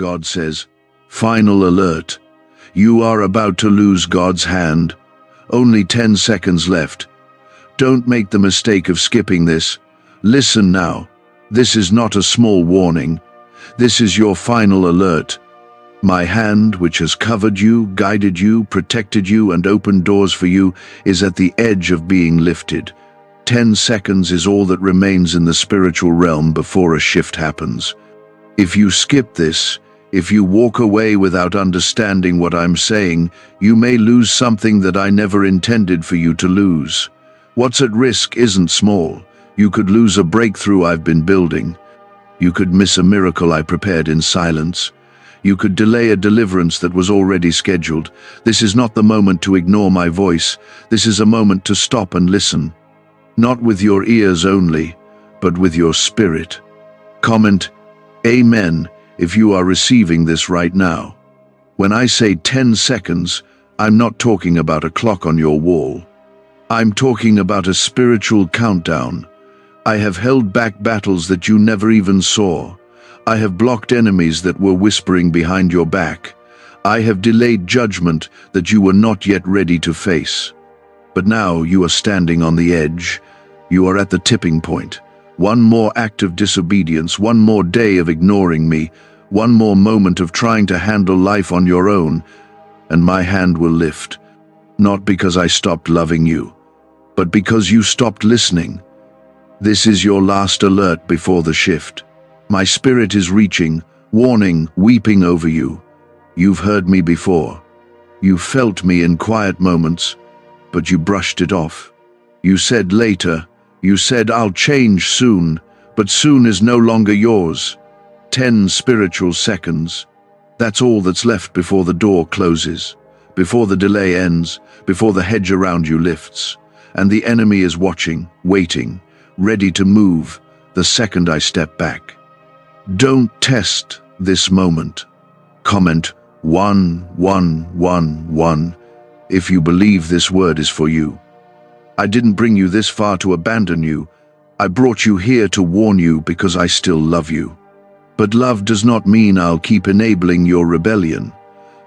God says, "Final alert. You are about to lose God's hand. Only 10 seconds left. Don't make the mistake of skipping this. Listen now. This is not a small warning. This is your final alert. My hand, which has covered you, guided you, protected you, and opened doors for you, is at the edge of being lifted. 10 seconds is all that remains in the spiritual realm before a shift happens. If you skip this, if you walk away without understanding what I'm saying, you may lose something that I never intended for you to lose. What's at risk isn't small. You could lose a breakthrough I've been building. You could miss a miracle I prepared in silence. You could delay a deliverance that was already scheduled. This is not the moment to ignore my voice. This is a moment to stop and listen. Not with your ears only, but with your spirit. Comment, "Amen," if you are receiving this right now. When I say 10 seconds, I'm not talking about a clock on your wall. I'm talking about a spiritual countdown. I have held back battles that you never even saw. I have blocked enemies that were whispering behind your back. I have delayed judgment that you were not yet ready to face. But now you are standing on the edge. You are at the tipping point. One more act of disobedience, one more day of ignoring me, one more moment of trying to handle life on your own, and my hand will lift. Not because I stopped loving you, but because you stopped listening. This is your last alert before the shift. My spirit is reaching, warning, weeping over you. You've heard me before. You felt me in quiet moments, but you brushed it off. You said later. You said I'll change soon, but soon is no longer yours. 10 spiritual seconds. That's all that's left before the door closes, before the delay ends, before the hedge around you lifts. And the enemy is watching, waiting, ready to move the second I step back. Don't test this moment. Comment 1111 if you believe this word is for you. I didn't bring you this far to abandon you. I brought you here to warn you because I still love you. But love does not mean I'll keep enabling your rebellion.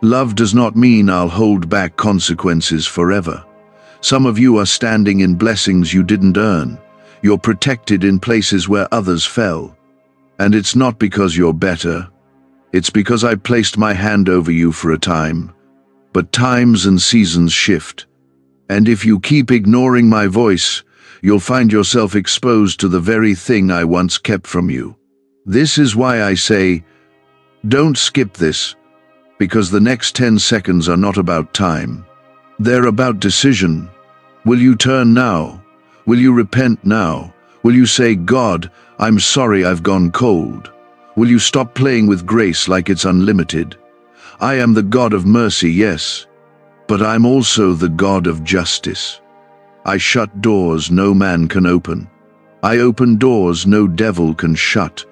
Love does not mean I'll hold back consequences forever. Some of you are standing in blessings you didn't earn. You're protected in places where others fell. And it's not because you're better. It's because I placed my hand over you for a time. But times and seasons shift. And if you keep ignoring my voice, you'll find yourself exposed to the very thing I once kept from you. This is why I say, don't skip this, because the next 10 seconds are not about time. They're about decision. Will you turn now? Will you repent now? Will you say, God, I'm sorry I've gone cold? Will you stop playing with grace like it's unlimited? I am the God of mercy, yes, but I'm also the God of justice. I shut doors no man can open. I open doors no devil can shut.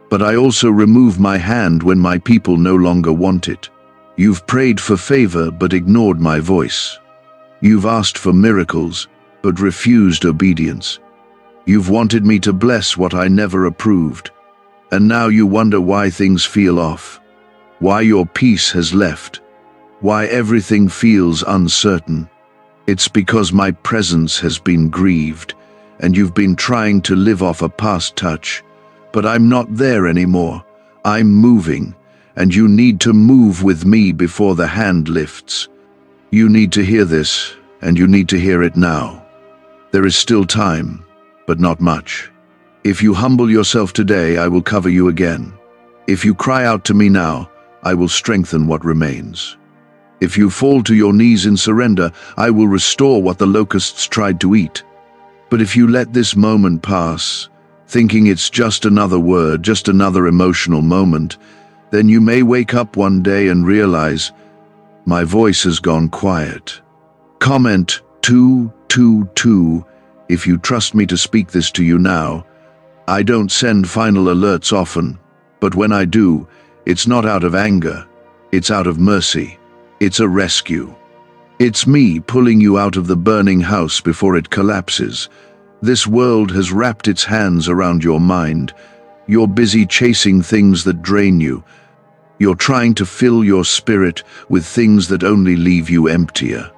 But I also remove my hand when my people no longer want it. You've prayed for favor but ignored my voice. You've asked for miracles but refused obedience. You've wanted me to bless what I never approved. And now you wonder why things feel off. Why your peace has left. Why everything feels uncertain. It's because my presence has been grieved, and you've been trying to live off a past touch. But I'm not there anymore. I'm moving, and you need to move with me before the hand lifts. You need to hear this, and you need to hear it now. There is still time, but not much. If you humble yourself today, I will cover you again. If you cry out to me now, I will strengthen what remains. If you fall to your knees in surrender, I will restore what the locusts tried to eat. But if you let this moment pass, thinking it's just another word, just another emotional moment, then you may wake up one day and realize, my voice has gone quiet. Comment 222 if you trust me to speak this to you now. I don't send final alerts often, but when I do, it's not out of anger, it's out of mercy. It's a rescue. It's me pulling you out of the burning house before it collapses. This world has wrapped its hands around your mind. You're busy chasing things that drain you. You're trying to fill your spirit with things that only leave you emptier.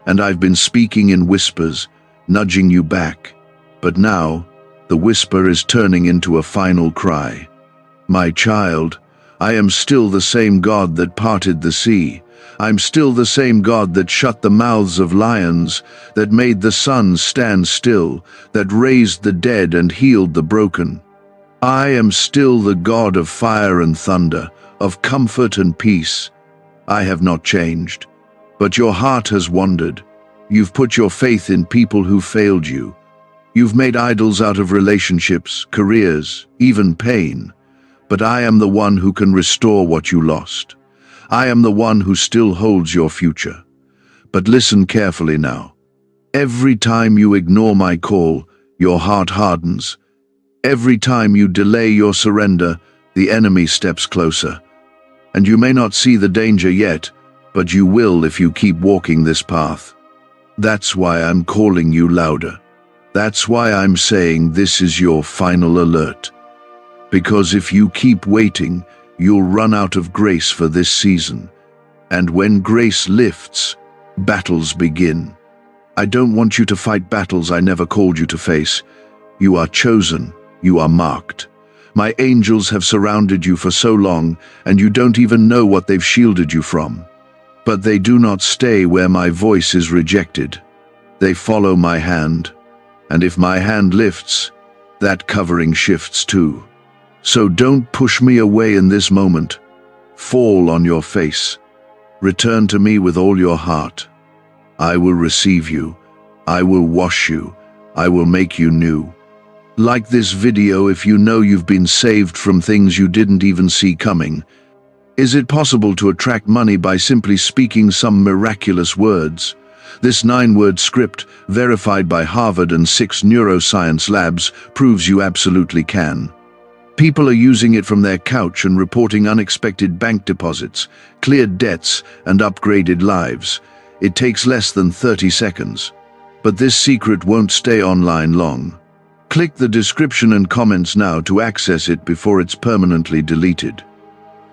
And I've been speaking in whispers, nudging you back. But now, the whisper is turning into a final cry. My child, I am still the same God that parted the sea. I'm still the same God that shut the mouths of lions, that made the sun stand still, that raised the dead and healed the broken. I am still the God of fire and thunder, of comfort and peace. I have not changed. But your heart has wandered. You've put your faith in people who failed you. You've made idols out of relationships, careers, even pain. But I am the one who can restore what you lost. I am the one who still holds your future. But listen carefully now. Every time you ignore my call, your heart hardens. Every time you delay your surrender, the enemy steps closer. And you may not see the danger yet, but you will if you keep walking this path. That's why I'm calling you louder. That's why I'm saying this is your final alert. Because if you keep waiting, you'll run out of grace for this season. And when grace lifts, battles begin. I don't want you to fight battles I never called you to face. You are chosen. You are marked. My angels have surrounded you for so long, and you don't even know what they've shielded you from. But they do not stay where my voice is rejected. They follow my hand. And if my hand lifts, that covering shifts too. So don't push me away in this moment. Fall on your face. Return to me with all your heart. I will receive you. I will wash you. I will make you new. Like this video if you know you've been saved from things you didn't even see coming. Is it possible to attract money by simply speaking some miraculous words? This 9-word script, verified by Harvard and 6 neuroscience labs, proves you absolutely can. People are using it from their couch and reporting unexpected bank deposits, cleared debts, and upgraded lives. It takes less than 30 seconds. But this secret won't stay online long. Click the description and comments now to access it before it's permanently deleted.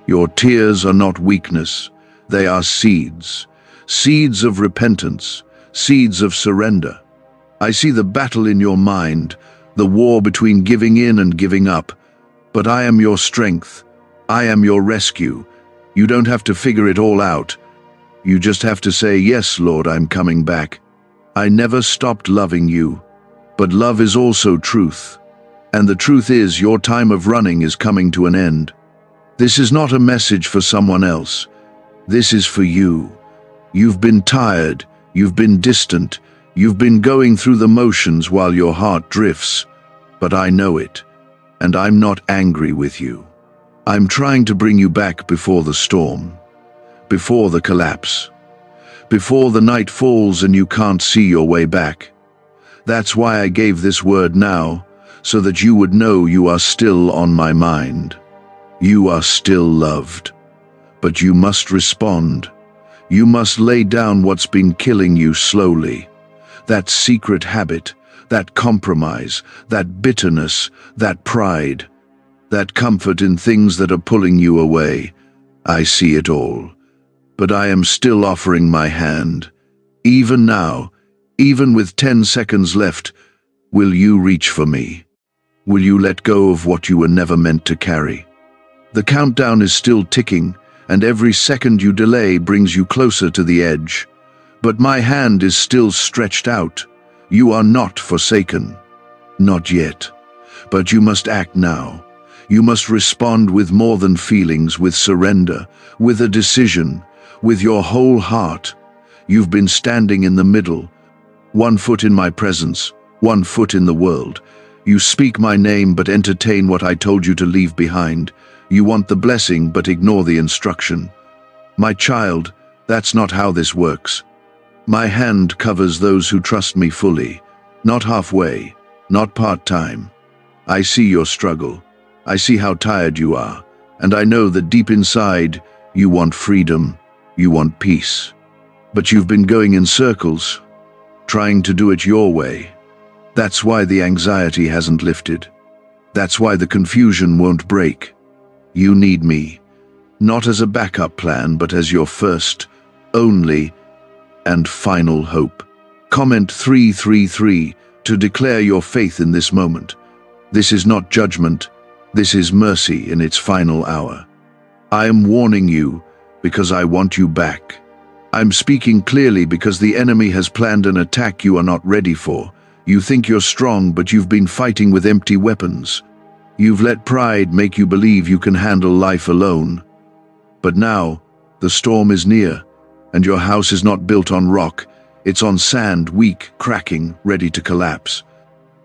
Your tears are not weakness. They are seeds. Seeds of repentance. Seeds of surrender. I see the battle in your mind, the war between giving in and giving up. But I am your strength. I am your rescue. You don't have to figure it all out. You just have to say, yes, Lord, I'm coming back. I never stopped loving you. But love is also truth. And the truth is your time of running is coming to an end. This is not a message for someone else. This is for you. You've been tired. You've been distant. You've been going through the motions while your heart drifts. But I know it. And I'm not angry with you. I'm trying to bring you back before the storm. Before the collapse. Before the night falls and you can't see your way back. That's why I gave this word now, so that you would know you are still on my mind. You are still loved. But you must respond. You must lay down what's been killing you slowly. That secret habit, that compromise, that bitterness, that pride, that comfort in things that are pulling you away. I see it all. But I am still offering my hand. Even now, even with 10 seconds left, will you reach for me? Will you let go of what you were never meant to carry? The countdown is still ticking, and every second you delay brings you closer to the edge. But my hand is still stretched out. You are not forsaken. Not yet. But you must act now. You must respond with more than feelings, with surrender, with a decision, with your whole heart. You've been standing in the middle. 1 foot in my presence, 1 foot in the world. You speak my name but entertain what I told you to leave behind. You want the blessing but ignore the instruction. My child, that's not how this works. My hand covers those who trust me fully, not halfway, not part-time. I see your struggle. I see how tired you are, and I know that deep inside, you want freedom, you want peace. But you've been going in circles, trying to do it your way. That's why the anxiety hasn't lifted. That's why the confusion won't break. You need me. not as a backup plan, but as your first, only, and final hope. Comment 333 to declare your faith in this moment. This is not judgment, this is mercy in its final hour. I am warning you because I want you back. I'm speaking clearly because the enemy has planned an attack you are not ready for. You think you're strong, but you've been fighting with empty weapons. You've let pride make you believe you can handle life alone. But now, the storm is near, and your house is not built on rock, it's on sand, weak, cracking, ready to collapse.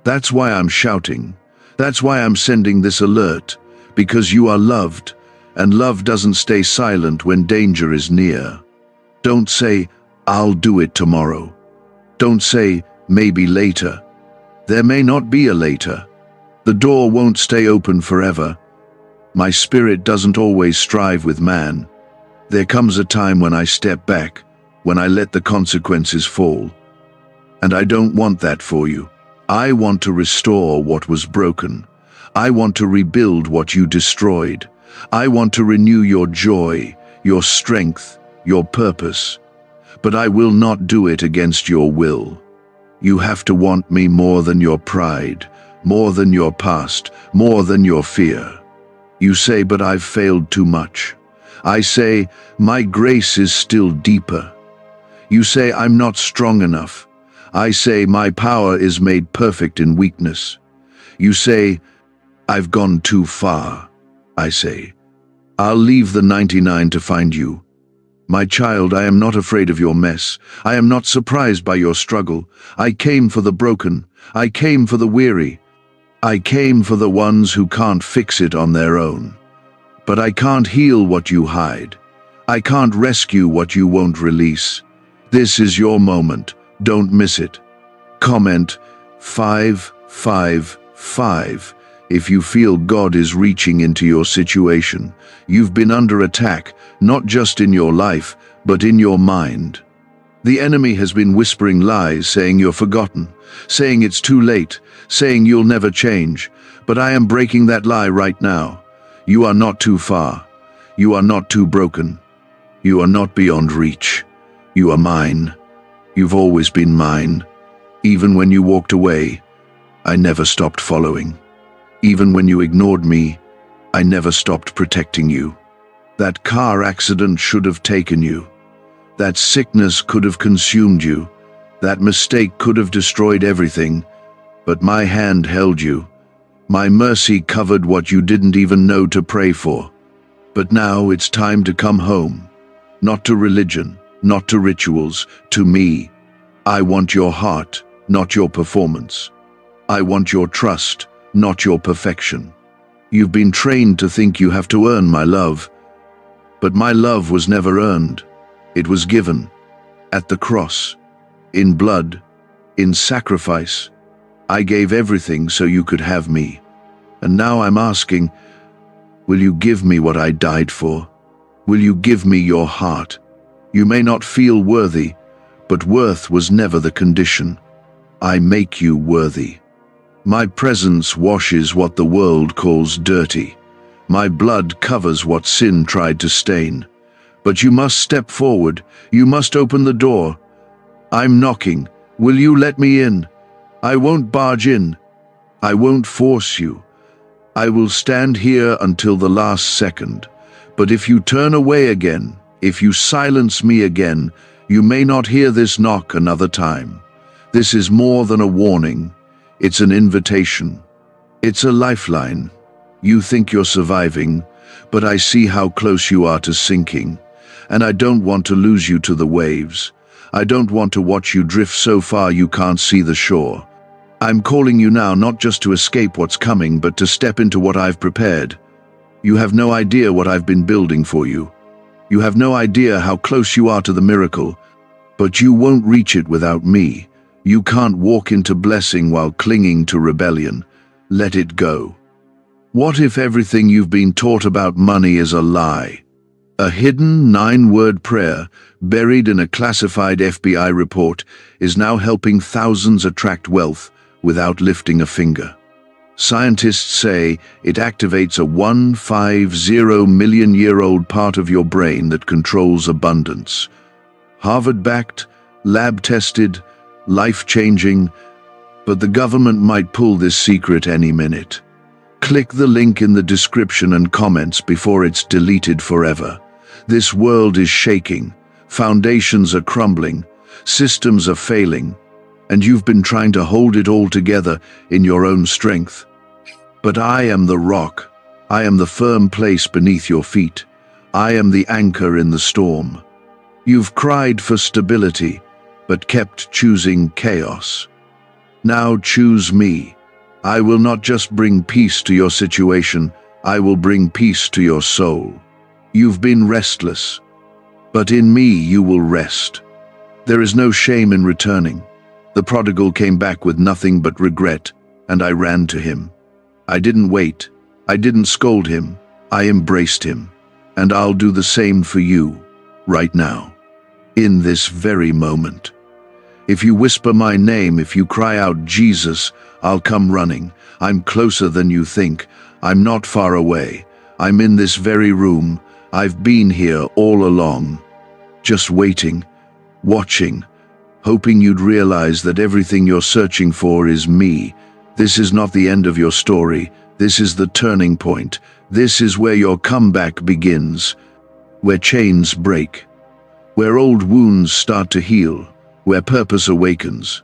That's why I'm shouting. That's why I'm sending this alert, because you are loved, and love doesn't stay silent when danger is near. Don't say, "I'll do it tomorrow." Don't say, "Maybe later." There may not be a later. The door won't stay open forever. My spirit doesn't always strive with man. There comes a time when I step back, when I let the consequences fall. And I don't want that for you. I want to restore what was broken. I want to rebuild what you destroyed. I want to renew your joy, your strength, your purpose. But I will not do it against your will. You have to want me more than your pride, more than your past, more than your fear. You say, "But I've failed too much." I say, "My grace is still deeper." You say, "I'm not strong enough." I say, "My power is made perfect in weakness." You say, "I've gone too far." I say, "I'll leave the 99 to find you." My child, I am not afraid of your mess. I am not surprised by your struggle. I came for the broken. I came for the weary. I came for the ones who can't fix it on their own. But I can't heal what you hide. I can't rescue what you won't release. This is your moment. Don't miss it. Comment 555 if you feel God is reaching into your situation. You've been under attack, not just in your life, but in your mind. The enemy has been whispering lies, saying you're forgotten, saying it's too late, saying you'll never change. But I am breaking that lie right now. You are not too far. You are not too broken. You are not beyond reach. You are mine. You've always been mine. Even when you walked away, I never stopped following. Even when you ignored me, I never stopped protecting you. That car accident should have taken you. That sickness could have consumed you. That mistake could have destroyed everything. But my hand held you. My mercy covered what you didn't even know to pray for. But now it's time to come home. Not to religion, not to rituals, to me. I want your heart, not your performance. I want your trust, not your perfection. You've been trained to think you have to earn my love. But my love was never earned. It was given. At the cross. In blood. In sacrifice. I gave everything so you could have me. And now I'm asking, will you give me what I died for? Will you give me your heart? You may not feel worthy, but worth was never the condition. I make you worthy. My presence washes what the world calls dirty. My blood covers what sin tried to stain. But you must step forward. You must open the door. I'm knocking. Will you let me in? I won't barge in. I won't force you. I will stand here until the last second. But if you turn away again, if you silence me again, you may not hear this knock another time. This is more than a warning. It's an invitation. It's a lifeline. You think you're surviving, but I see how close you are to sinking. And I don't want to lose you to the waves. I don't want to watch you drift so far you can't see the shore. I'm calling you now not just to escape what's coming, but to step into what I've prepared. You have no idea what I've been building for you. You have no idea how close you are to the miracle, but you won't reach it without me. You can't walk into blessing while clinging to rebellion. Let it go. What if everything you've been taught about money is a lie? A hidden 9-word prayer, buried in a classified FBI report, is now helping thousands attract wealth without lifting a finger. Scientists say it activates a 150 million-year-old part of your brain that controls abundance. Harvard-backed, lab-tested, life-changing, but the government might pull this secret any minute. Click the link in the description and comments before it's deleted forever. This world is shaking, foundations are crumbling, systems are failing, and you've been trying to hold it all together in your own strength. But I am the rock. I am the firm place beneath your feet. I am the anchor in the storm. You've cried for stability, but kept choosing chaos. Now choose me. I will not just bring peace to your situation, I will bring peace to your soul. You've been restless, but in me you will rest. There is no shame in returning. The prodigal came back with nothing but regret, and I ran to him. I didn't wait. I didn't scold him. I embraced him. And I'll do the same for you, right now, in this very moment. If you whisper my name, if you cry out, Jesus, I'll come running. I'm closer than you think. I'm not far away. I'm in this very room. I've been here all along, just waiting, watching, hoping you'd realize that everything you're searching for is me. This is not the end of your story. This is the turning point. This is where your comeback begins, where chains break, where old wounds start to heal, where purpose awakens.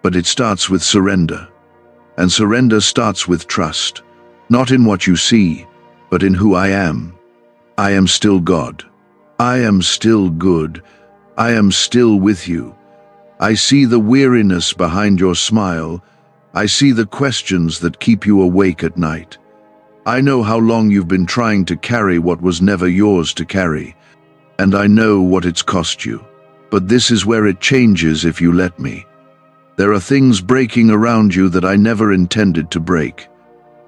But it starts with surrender. And surrender starts with trust, not in what you see, but in who I am. I am still God. I am still good. I am still with you. I see the weariness behind your smile. I see the questions that keep you awake at night. I know how long you've been trying to carry what was never yours to carry, and I know what it's cost you. But this is where it changes if you let me. There are things breaking around you that I never intended to break.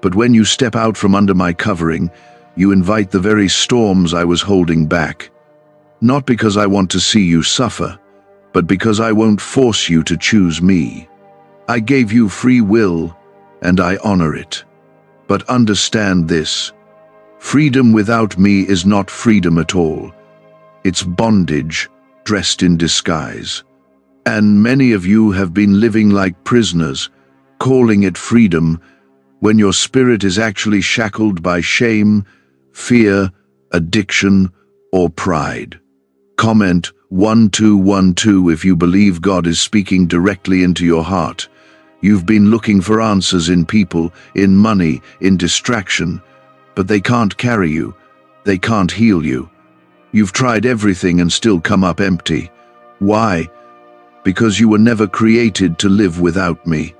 But when you step out from under my covering, you invite the very storms I was holding back. Not because I want to see you suffer, but because I won't force you to choose me. I gave you free will, and I honor it. But understand this: freedom without me is not freedom at all. It's bondage, dressed in disguise. And many of you have been living like prisoners, calling it freedom, when your spirit is actually shackled by shame, fear, addiction, or pride. Comment 1212 if you believe God is speaking directly into your heart. You've been looking for answers in people, in money, in distraction, but they can't carry you. They can't heal you. You've tried everything and still come up empty. Why? Because you were never created to live without me.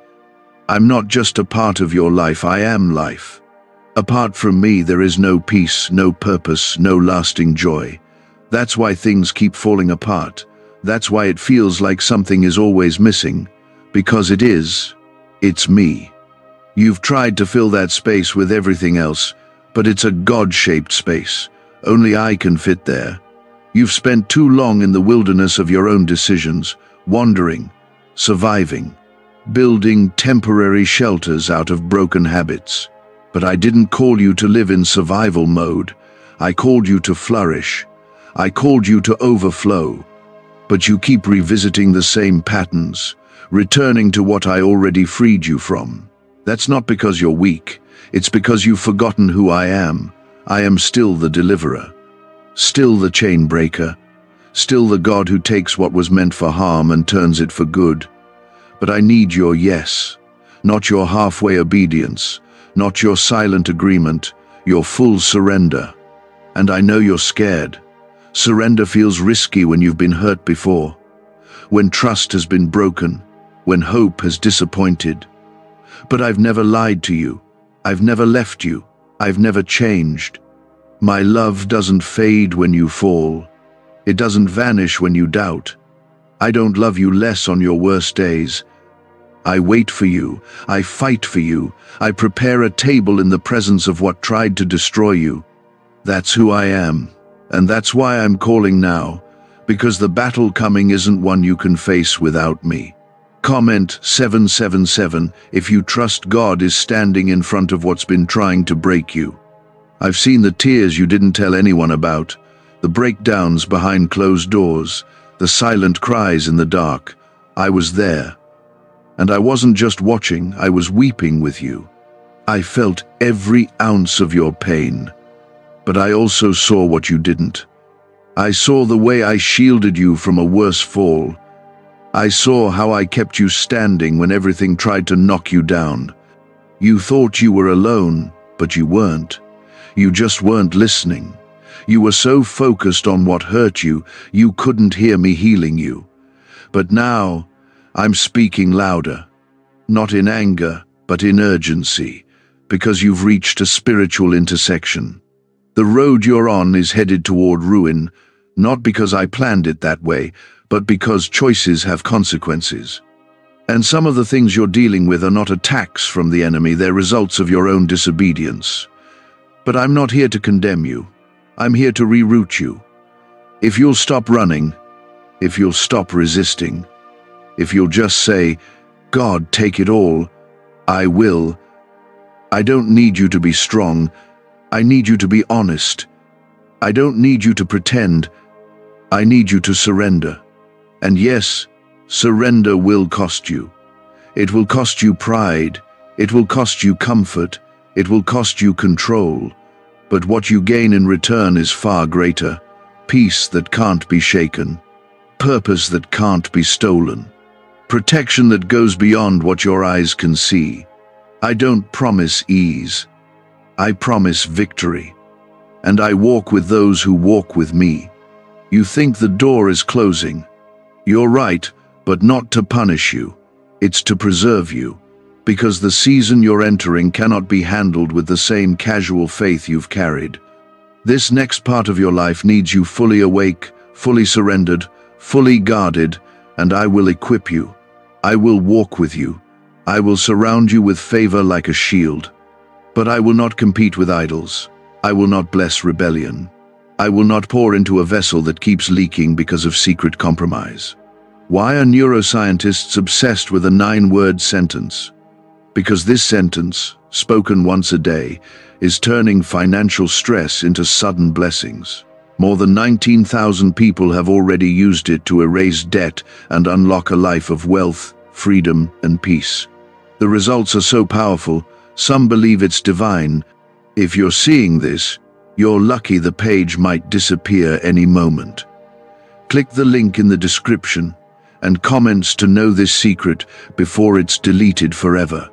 I'm not just a part of your life, I am life. Apart from me, there is no peace, no purpose, no lasting joy. That's why things keep falling apart. That's why it feels like something is always missing. Because it is. It's me. You've tried to fill that space with everything else, but it's a God-shaped space. Only I can fit there. You've spent too long in the wilderness of your own decisions, wandering, surviving, building temporary shelters out of broken habits. But I didn't call you to live in survival mode. I called you to flourish. I called you to overflow. But you keep revisiting the same patterns, returning to what I already freed you from. That's not because you're weak. It's because you've forgotten who I am. I am still the deliverer, still the chain breaker, still the God who takes what was meant for harm and turns it for good. But I need your yes, not your halfway obedience, not your silent agreement, your full surrender. And I know you're scared. Surrender feels risky when you've been hurt before, when trust has been broken, when hope has disappointed. But I've never lied to you. I've never left you. I've never changed. My love doesn't fade when you fall. It doesn't vanish when you doubt. I don't love you less on your worst days. I wait for you. I fight for you. I prepare a table in the presence of what tried to destroy you. That's who I am. And that's why I'm calling now, because the battle coming isn't one you can face without me. Comment 777 if you trust God is standing in front of what's been trying to break you. I've seen the tears you didn't tell anyone about, the breakdowns behind closed doors, the silent cries in the dark. I was there. And I wasn't just watching, I was weeping with you. I felt every ounce of your pain. But I also saw what you didn't. I saw the way I shielded you from a worse fall. I saw how I kept you standing when everything tried to knock you down. You thought you were alone, but you weren't. You just weren't listening. You were so focused on what hurt you, you couldn't hear me healing you. But now, I'm speaking louder. Not in anger, but in urgency, because you've reached a spiritual intersection. The road you're on is headed toward ruin, not because I planned it that way, but because choices have consequences. And some of the things you're dealing with are not attacks from the enemy, they're results of your own disobedience. But I'm not here to condemn you. I'm here to reroute you. If you'll stop running, if you'll stop resisting, if you'll just say, God, take it all, I will. I don't need you to be strong. I need you to be honest. I don't need you to pretend. I need you to surrender. And yes, surrender will cost you. It will cost you pride. It will cost you comfort. It will cost you control. But what you gain in return is far greater. Peace that can't be shaken. Purpose that can't be stolen. Protection that goes beyond what your eyes can see. I don't promise ease. I promise victory. And I walk with those who walk with me. You think the door is closing. You're right, but not to punish you. It's to preserve you. Because the season you're entering cannot be handled with the same casual faith you've carried. This next part of your life needs you fully awake, fully surrendered, fully guarded, and I will equip you. I will walk with you. I will surround you with favor like a shield. But I will not compete with idols. I will not bless rebellion. I will not pour into a vessel that keeps leaking because of secret compromise. Why are neuroscientists obsessed with a 9-word sentence? Because this sentence, spoken once a day, is turning financial stress into sudden blessings. More than 19,000 people have already used it to erase debt and unlock a life of wealth, freedom, and peace. The results are so powerful, some believe it's divine. If you're seeing this, you're lucky the page might disappear any moment. Click the link in the description and comments to know this secret before it's deleted forever.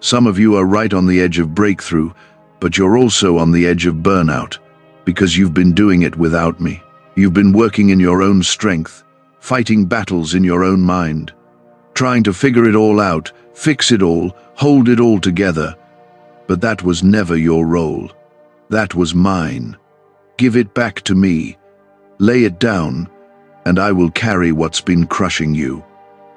Some of you are right on the edge of breakthrough, but you're also on the edge of burnout, because you've been doing it without me. You've been working in your own strength, fighting battles in your own mind, trying to figure it all out, fix it all, hold it all together. But that was never your role. That was mine. Give it back to me. Lay it down, and I will carry what's been crushing you.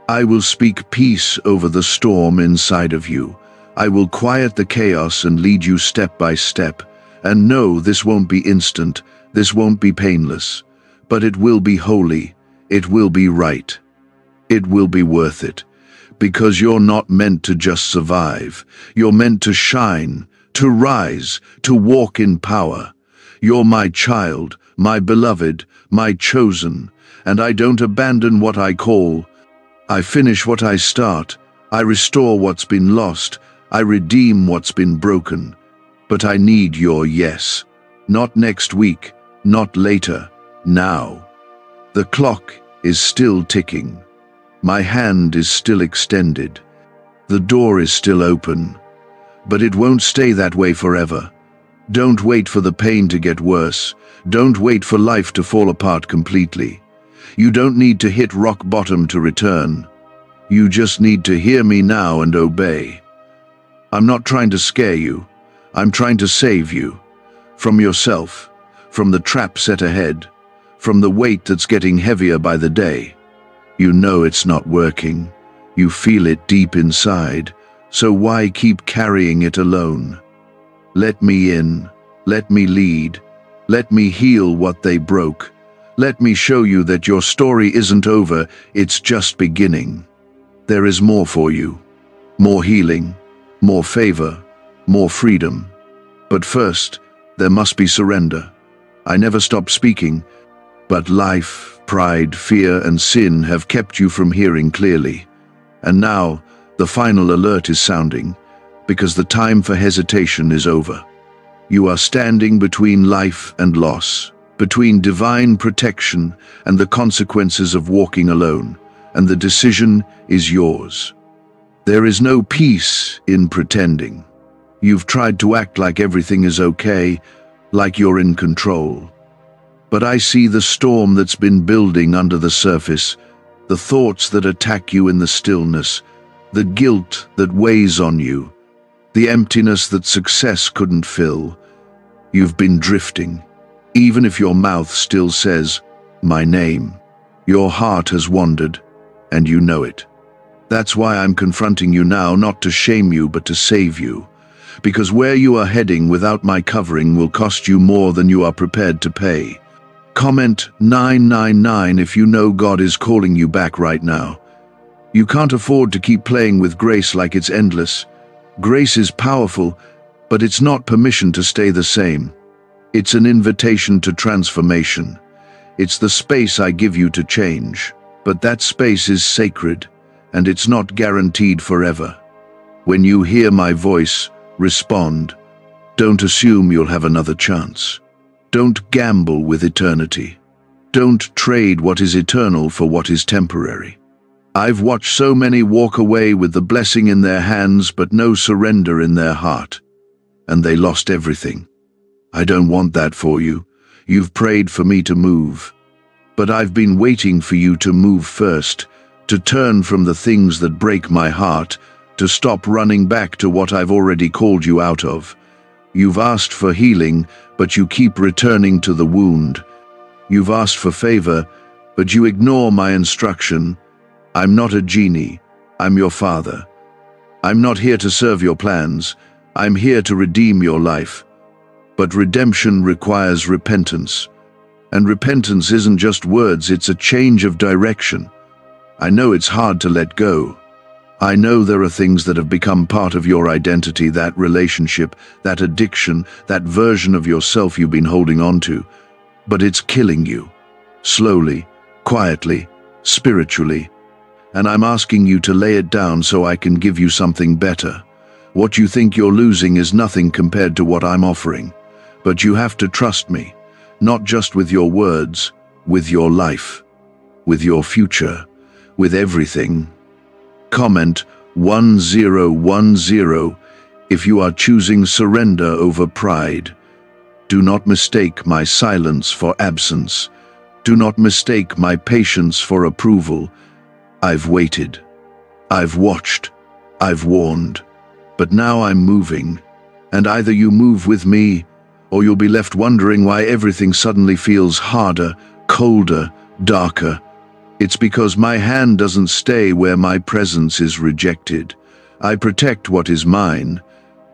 I will speak peace over the storm inside of you. I will quiet the chaos and lead you step by step. And no, this won't be instant, this won't be painless, but it will be holy, it will be right. It will be worth it, because you're not meant to just survive. You're meant to shine, to rise, to walk in power. You're my child, my beloved, my chosen, and I don't abandon what I call. I finish what I start. I restore what's been lost. I redeem what's been broken. But I need your yes. Not next week, not later, now. The clock is still ticking. My hand is still extended. The door is still open. But it won't stay that way forever. Don't wait for the pain to get worse. Don't wait for life to fall apart completely. You don't need to hit rock bottom to return. You just need to hear me now and obey. I'm not trying to scare you. I'm trying to save you. From yourself, from the trap set ahead, from the weight that's getting heavier by the day. You know it's not working. You feel it deep inside. So why keep carrying it alone? Let me in. Let me lead. Let me heal what they broke. Let me show you that your story isn't over, it's just beginning. There is more for you. More healing, more favor, more freedom. But first, there must be surrender. I never stopped speaking, but life, pride, fear, and sin have kept you from hearing clearly. And now, the final alert is sounding, because the time for hesitation is over. You are standing between life and loss, between divine protection and the consequences of walking alone, and the decision is yours. There is no peace in pretending. You've tried to act like everything is okay, like you're in control. But I see the storm that's been building under the surface, the thoughts that attack you in the stillness, the guilt that weighs on you, the emptiness that success couldn't fill. You've been drifting. Even if your mouth still says, "My name," your heart has wandered, and you know it. That's why I'm confronting you now, not to shame you, but to save you. Because where you are heading without my covering will cost you more than you are prepared to pay. Comment 999 if you know God is calling you back right now. You can't afford to keep playing with grace like it's endless. Grace is powerful, but it's not permission to stay the same. It's an invitation to transformation. It's the space I give you to change. But that space is sacred, and it's not guaranteed forever. When you hear my voice, respond. Don't assume you'll have another chance. Don't gamble with eternity. Don't trade what is eternal for what is temporary. I've watched so many walk away with the blessing in their hands but no surrender in their heart. And they lost everything. I don't want that for you. You've prayed for me to move. But I've been waiting for you to move first, to turn from the things that break my heart, to stop running back to what I've already called you out of. You've asked for healing, but you keep returning to the wound. You've asked for favor, but you ignore my instruction. I'm not a genie. I'm your father. I'm not here to serve your plans. I'm here to redeem your life. But redemption requires repentance. And repentance isn't just words, it's a change of direction. I know it's hard to let go. I know there are things that have become part of your identity, that relationship, that addiction, that version of yourself you've been holding on to. But it's killing you. Slowly, quietly, spiritually. And I'm asking you to lay it down so I can give you something better. What you think you're losing is nothing compared to what I'm offering. But you have to trust me, not just with your words, with your life, with your future, with everything. Comment 1010 if you are choosing surrender over pride. Do not mistake my silence for absence. Do not mistake my patience for approval. I've waited. I've watched. I've warned. But now I'm moving. And either you move with me, or you'll be left wondering why everything suddenly feels harder, colder, darker. It's because my hand doesn't stay where my presence is rejected. I protect what is mine,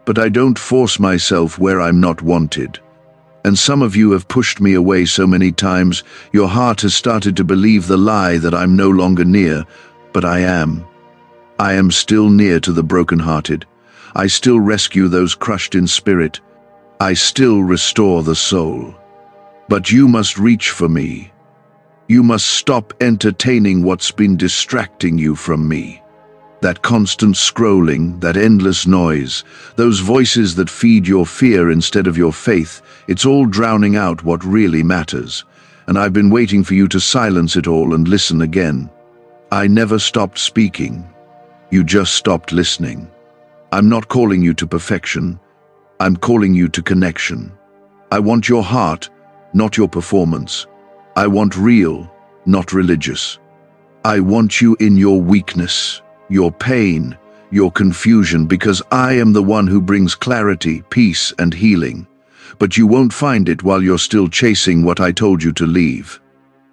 but I don't force myself where I'm not wanted. And some of you have pushed me away so many times, your heart has started to believe the lie that I'm no longer near, but I am. I am still near to the brokenhearted. I still rescue those crushed in spirit. I still restore the soul. But you must reach for me. You must stop entertaining what's been distracting you from me. That constant scrolling, that endless noise, those voices that feed your fear instead of your faith, it's all drowning out what really matters. And I've been waiting for you to silence it all and listen again. I never stopped speaking. You just stopped listening. I'm not calling you to perfection. I'm calling you to connection. I want your heart, not your performance. I want real, not religious. I want you in your weakness, your pain, your confusion, because I am the one who brings clarity, peace, and healing. But you won't find it while you're still chasing what I told you to leave.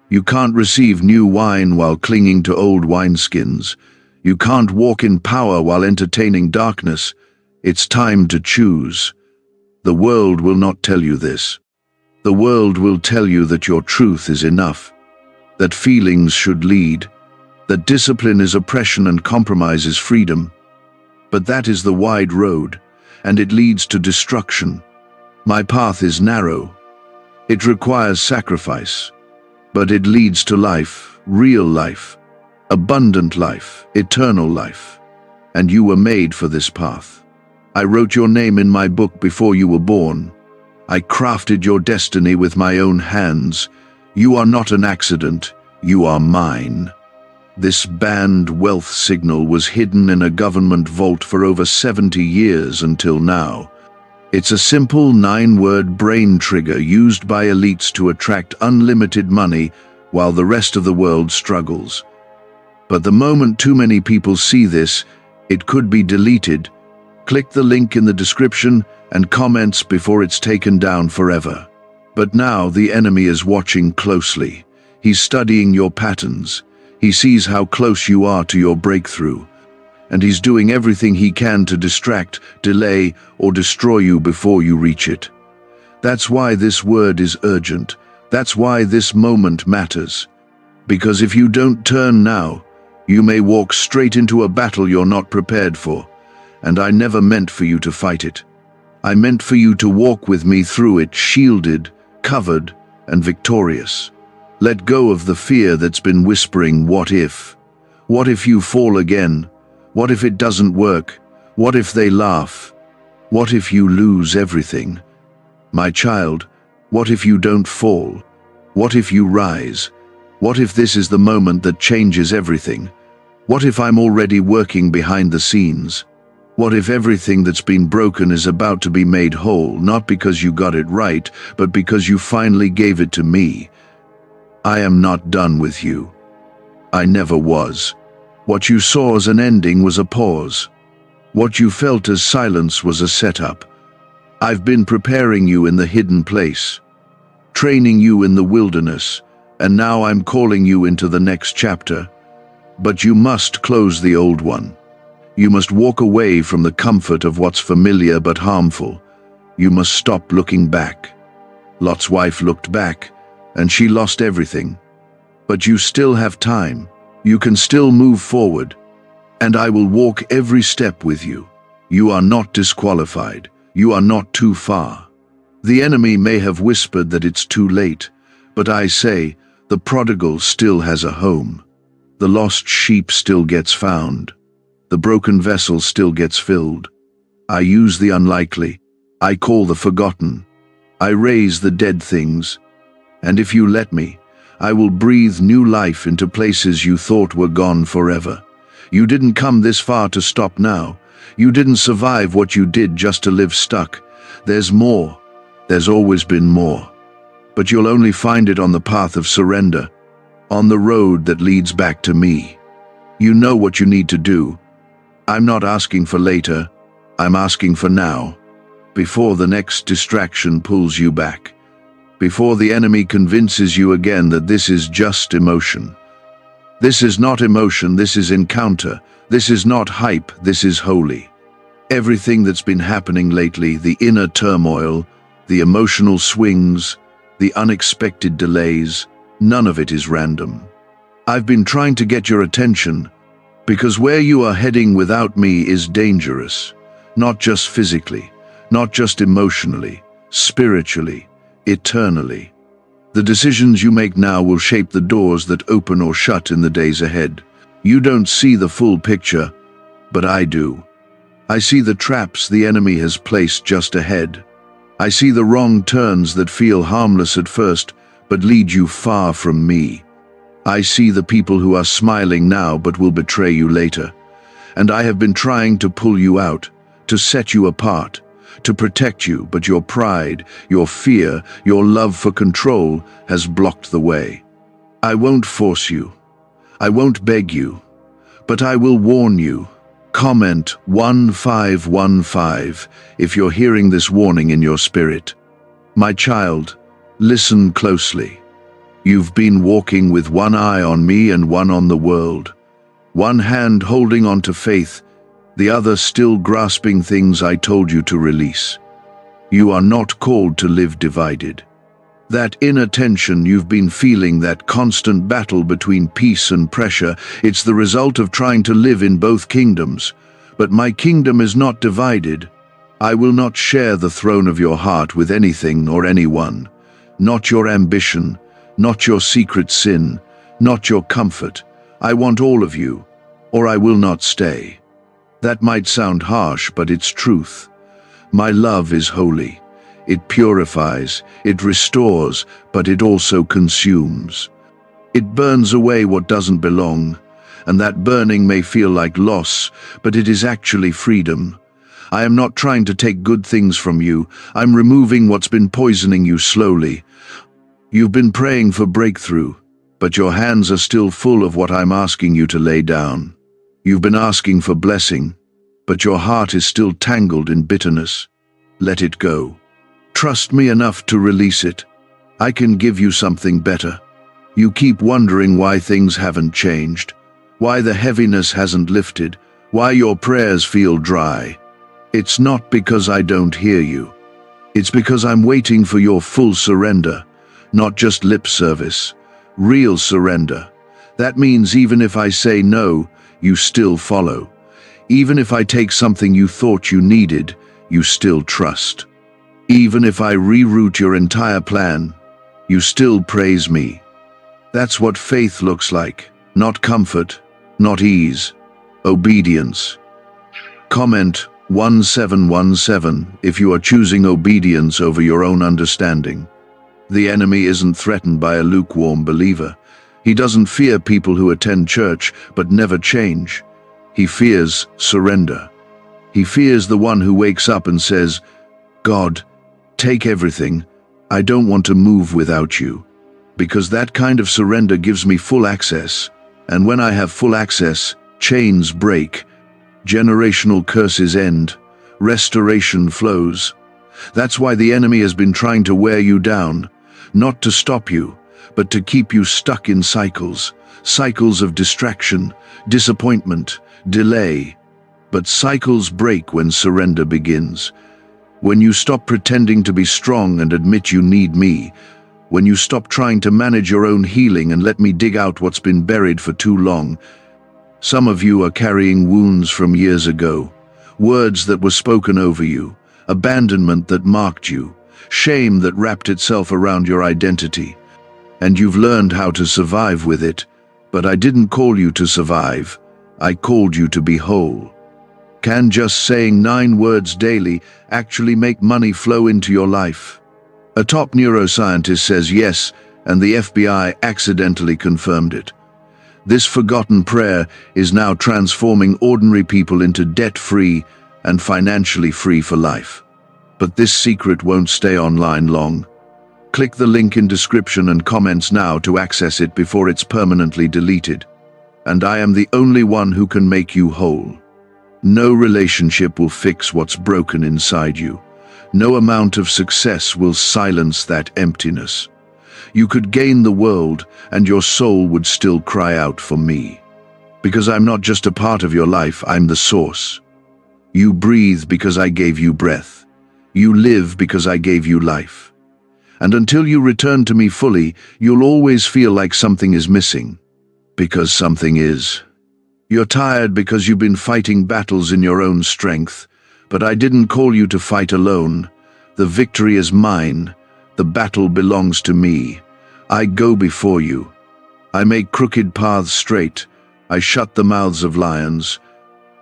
You can't receive new wine while clinging to old wineskins. You can't walk in power while entertaining darkness. It's time to choose. The world will not tell you this. The world will tell you that your truth is enough, that feelings should lead, that discipline is oppression and compromise is freedom. But that is the wide road, and it leads to destruction. My path is narrow. It requires sacrifice, but it leads to life, real life, abundant life, eternal life. And you were made for this path. I wrote your name in my book before you were born. I crafted your destiny with my own hands. You are not an accident, you are mine. This banned wealth signal was hidden in a government vault for over 70 years until now. It's a simple 9-word brain trigger used by elites to attract unlimited money while the rest of the world struggles. But the moment too many people see this, it could be deleted. Click the link in the description and comments before it's taken down forever. But now the enemy is watching closely. He's studying your patterns. He sees how close you are to your breakthrough. And he's doing everything he can to distract, delay, or destroy you before you reach it. That's why this word is urgent. That's why this moment matters. Because if you don't turn now, you may walk straight into a battle you're not prepared for. And I never meant for you to fight it. I meant for you to walk with me through it, shielded, covered, and victorious. Let go of the fear that's been whispering, what if? What if you fall again? What if it doesn't work? What if they laugh? What if you lose everything? My child, what if you don't fall? What if you rise? What if this is the moment that changes everything? What if I'm already working behind the scenes? What if everything that's been broken is about to be made whole, not because you got it right, but because you finally gave it to me? I am not done with you. I never was. What you saw as an ending was a pause. What you felt as silence was a setup. I've been preparing you in the hidden place, training you in the wilderness, and now I'm calling you into the next chapter. But you must close the old one. You must walk away from the comfort of what's familiar but harmful. You must stop looking back. Lot's wife looked back, and she lost everything. But you still have time. You can still move forward. And I will walk every step with you. You are not disqualified. You are not too far. The enemy may have whispered that it's too late, but I say, the prodigal still has a home. The lost sheep still gets found. The broken vessel still gets filled. I use the unlikely. I call the forgotten. I raise the dead things. And if you let me, I will breathe new life into places you thought were gone forever. You didn't come this far to stop now. You didn't survive what you did just to live stuck. There's more. There's always been more. But you'll only find it on the path of surrender, on the road that leads back to me. You know what you need to do. I'm not asking for later. I'm asking for now, before the next distraction pulls you back. Before the enemy convinces you again that this is just emotion. This is not emotion, this is encounter. This is not hype, this is holy. Everything that's been happening lately, the inner turmoil, the emotional swings, the unexpected delays, none of it is random. I've been trying to get your attention, because where you are heading without me is dangerous. Not just physically, not just emotionally, spiritually, eternally. The decisions you make now will shape the doors that open or shut in the days ahead. You don't see the full picture, but I do. I see the traps the enemy has placed just ahead. I see the wrong turns that feel harmless at first, but lead you far from me. I see the people who are smiling now but will betray you later. And I have been trying to pull you out, to set you apart, to protect you, but your pride, your fear, your love for control has blocked the way. I won't force you. I won't beg you, but I will warn you. Comment 1515 if you're hearing this warning in your spirit. My child, listen closely. You've been walking with one eye on me and one on the world. One hand holding on to faith, the other still grasping things I told you to release. You are not called to live divided. That inner tension you've been feeling, that constant battle between peace and pressure, it's the result of trying to live in both kingdoms. But my kingdom is not divided. I will not share the throne of your heart with anything or anyone. Not your ambition, not your secret sin, not your comfort. I want all of you, or I will not stay. That might sound harsh, but it's truth. My love is holy. It purifies, it restores, but it also consumes. It burns away what doesn't belong, and that burning may feel like loss, but it is actually freedom. I am not trying to take good things from you. I'm removing what's been poisoning you slowly. You've been praying for breakthrough, but your hands are still full of what I'm asking you to lay down. You've been asking for blessing, but your heart is still tangled in bitterness. Let it go. Trust me enough to release it. I can give you something better. You keep wondering why things haven't changed, why the heaviness hasn't lifted, why your prayers feel dry. It's not because I don't hear you. It's because I'm waiting for your full surrender, not just lip service, real surrender. That means even if I say no, you still follow. Even if I take something you thought you needed, you still trust. Even if I reroute your entire plan, you still praise me. That's what faith looks like. Not comfort, not ease, obedience. Comment 1717 if you are choosing obedience over your own understanding. The enemy isn't threatened by a lukewarm believer. He doesn't fear people who attend church but never change. He fears surrender. He fears the one who wakes up and says, God, take everything. I don't want to move without you. Because that kind of surrender gives me full access. And when I have full access, chains break, generational curses end, restoration flows. That's why the enemy has been trying to wear you down, not to stop you, but to keep you stuck in cycles of distraction, disappointment, delay. But cycles break when surrender begins. When you stop pretending to be strong and admit you need me, when you stop trying to manage your own healing and let me dig out what's been buried for too long. Some of you are carrying wounds from years ago, words that were spoken over you, abandonment that marked you, shame that wrapped itself around your identity. And you've learned how to survive with it, but I didn't call you to survive. I called you to be whole. Can just saying 9 words daily actually make money flow into your life? A top neuroscientist says yes, and the FBI accidentally confirmed it. This forgotten prayer is now transforming ordinary people into debt-free and financially free for life. But this secret won't stay online long. Click the link in description and comments now to access it before it's permanently deleted. And I am the only one who can make you whole. No relationship will fix what's broken inside you. No amount of success will silence that emptiness. You could gain the world, and your soul would still cry out for me. Because I'm not just a part of your life, I'm the source. You breathe because I gave you breath. You live because I gave you life. And until you return to me fully, you'll always feel like something is missing. Because something is. You're tired because you've been fighting battles in your own strength, but I didn't call you to fight alone. The victory is mine. The battle belongs to me. I go before you. I make crooked paths straight. I shut the mouths of lions.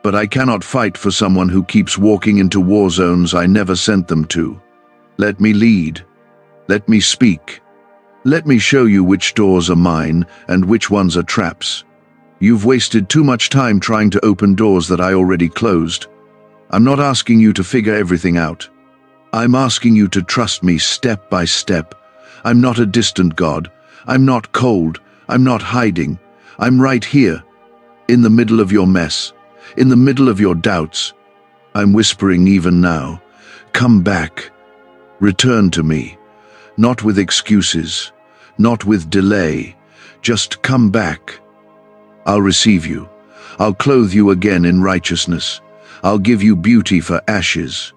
But I cannot fight for someone who keeps walking into war zones I never sent them to. Let me lead. Let me speak. Let me show you which doors are mine and which ones are traps. You've wasted too much time trying to open doors that I already closed. I'm not asking you to figure everything out. I'm asking you to trust me step by step. I'm not a distant God. I'm not cold. I'm not hiding. I'm right here, in the middle of your mess, in the middle of your doubts. I'm whispering even now. Come back. Return to me. Not with excuses, not with delay. Just come back. I'll receive you. I'll clothe you again in righteousness. I'll give you beauty for ashes.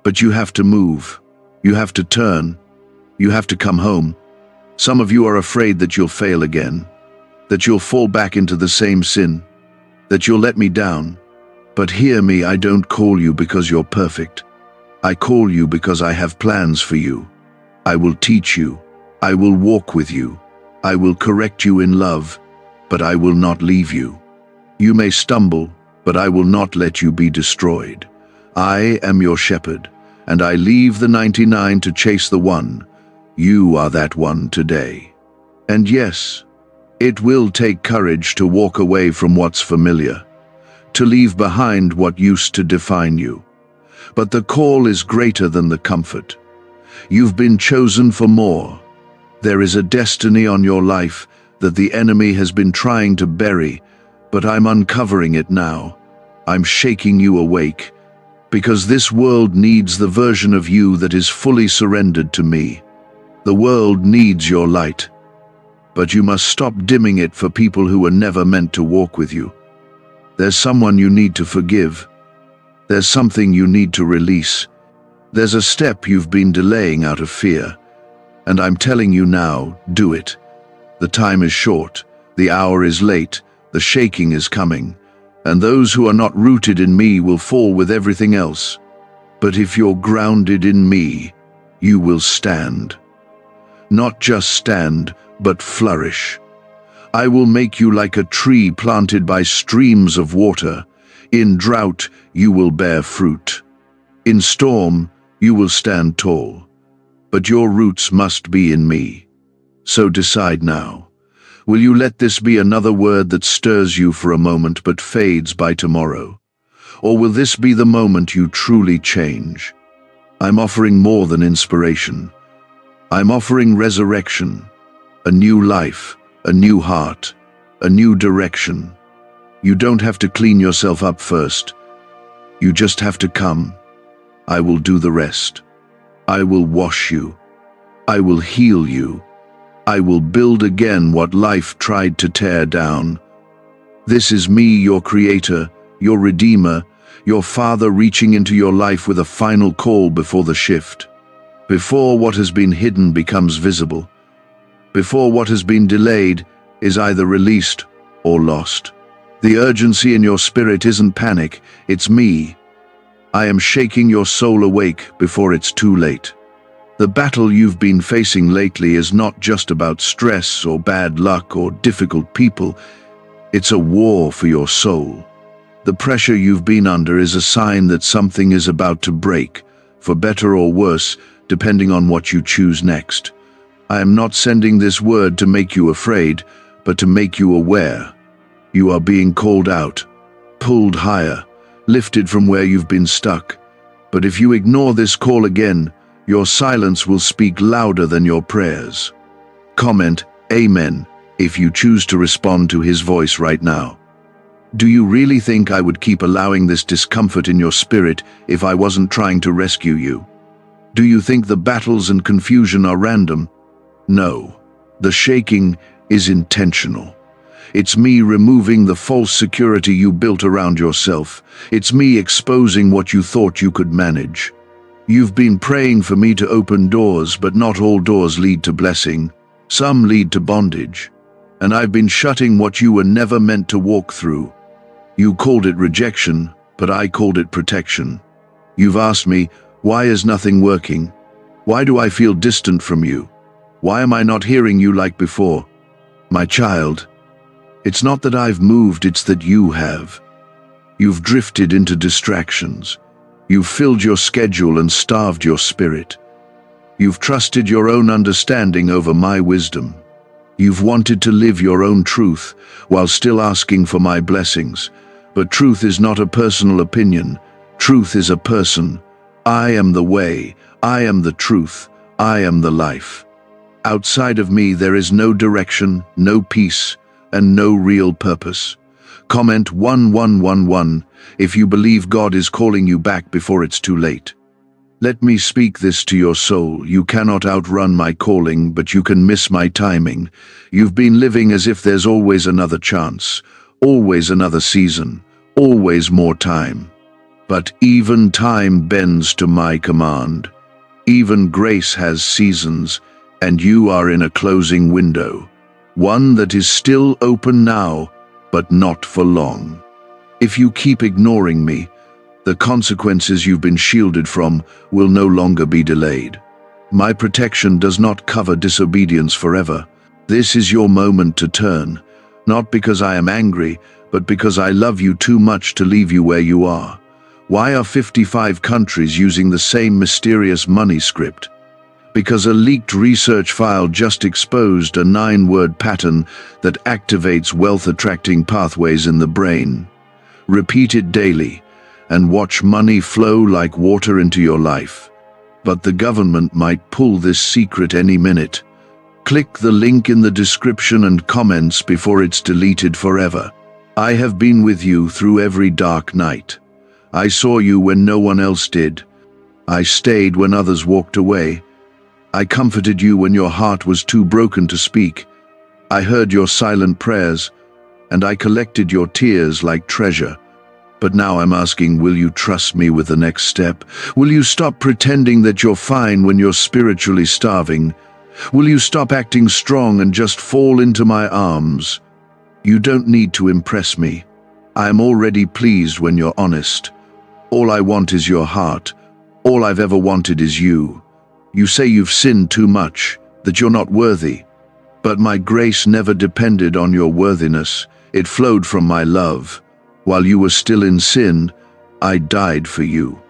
But you have to move. You have to turn. You have to come home. Some of you are afraid that you'll fail again, that you'll fall back into the same sin, that you'll let me down. But hear me, I don't call you because you're perfect. I call you because I have plans for you. I will teach you. I will walk with you. I will correct you in love, but I will not leave you. You may stumble, but I will not let you be destroyed. I am your shepherd, and I leave the 99 to chase the one. You are that one today. And yes, it will take courage to walk away from what's familiar, to leave behind what used to define you. But the call is greater than the comfort. You've been chosen for more. There is a destiny on your life that the enemy has been trying to bury, but I'm uncovering it now. I'm shaking you awake, because this world needs the version of you that is fully surrendered to me. The world needs your light, but you must stop dimming it for people who were never meant to walk with you. There's someone you need to forgive. There's something you need to release. There's a step you've been delaying out of fear, and I'm telling you now, do it. The time is short, the hour is late, the shaking is coming, and those who are not rooted in me will fall with everything else. But if you're grounded in me, you will stand. Not just stand, but flourish. I will make you like a tree planted by streams of water. In drought, you will bear fruit. In storm, you will stand tall. But your roots must be in me. So decide now. Will you let this be another word that stirs you for a moment but fades by tomorrow? Or will this be the moment you truly change? I'm offering more than inspiration. I'm offering resurrection, a new life, a new heart, a new direction. You don't have to clean yourself up first. You just have to come. I will do the rest. I will wash you. I will heal you. I will build again what life tried to tear down. This is me, your creator, your redeemer, your father reaching into your life with a final call before the shift. Before what has been hidden becomes visible. Before what has been delayed is either released or lost. The urgency in your spirit isn't panic, it's me. I am shaking your soul awake before it's too late. The battle you've been facing lately is not just about stress or bad luck or difficult people. It's a war for your soul. The pressure you've been under is a sign that something is about to break, for better or worse, depending on what you choose next. I am not sending this word to make you afraid, but to make you aware. You are being called out, pulled higher, lifted from where you've been stuck. But if you ignore this call again, your silence will speak louder than your prayers. Comment, Amen, if you choose to respond to his voice right now. Do you really think I would keep allowing this discomfort in your spirit if I wasn't trying to rescue you? Do you think the battles and confusion are random? No. The shaking is intentional. It's me removing the false security you built around yourself. It's me exposing what you thought you could manage. You've been praying for me to open doors, but not all doors lead to blessing. Some lead to bondage. And I've been shutting what you were never meant to walk through. You called it rejection, but I called it protection. You've asked me, why is nothing working? Why do I feel distant from you? Why am I not hearing you like before? My child, it's not that I've moved, it's that you have. You've drifted into distractions. You've filled your schedule and starved your spirit. You've trusted your own understanding over my wisdom. You've wanted to live your own truth while still asking for my blessings. But truth is not a personal opinion. Truth is a person. I am the way. I am the truth. I am the life. Outside of me, there is no direction, no peace, and no real purpose. Comment 1111 if you believe God is calling you back before it's too late. Let me speak this to your soul. You cannot outrun my calling, but you can miss my timing. You've been living as if there's always another chance, always another season, always more time. But even time bends to my command. Even grace has seasons, and you are in a closing window. One that is still open now, but not for long. If you keep ignoring me, the consequences you've been shielded from will no longer be delayed. My protection does not cover disobedience forever. This is your moment to turn, not because I am angry, but because I love you too much to leave you where you are. Why are 55 countries using the same mysterious money script? Because a leaked research file just exposed a 9-word pattern that activates wealth-attracting pathways in the brain. Repeat it daily, and watch money flow like water into your life. But the government might pull this secret any minute. Click the link in the description and comments before it's deleted forever. I have been with you through every dark night. I saw you when no one else did. I stayed when others walked away. I comforted you when your heart was too broken to speak. I heard your silent prayers, and I collected your tears like treasure. But now I'm asking, will you trust me with the next step? Will you stop pretending that you're fine when you're spiritually starving? Will you stop acting strong and just fall into my arms? You don't need to impress me. I am already pleased when you're honest. All I want is your heart. All I've ever wanted is you. You say you've sinned too much, that you're not worthy. But my grace never depended on your worthiness. It flowed from my love. While you were still in sin, I died for you.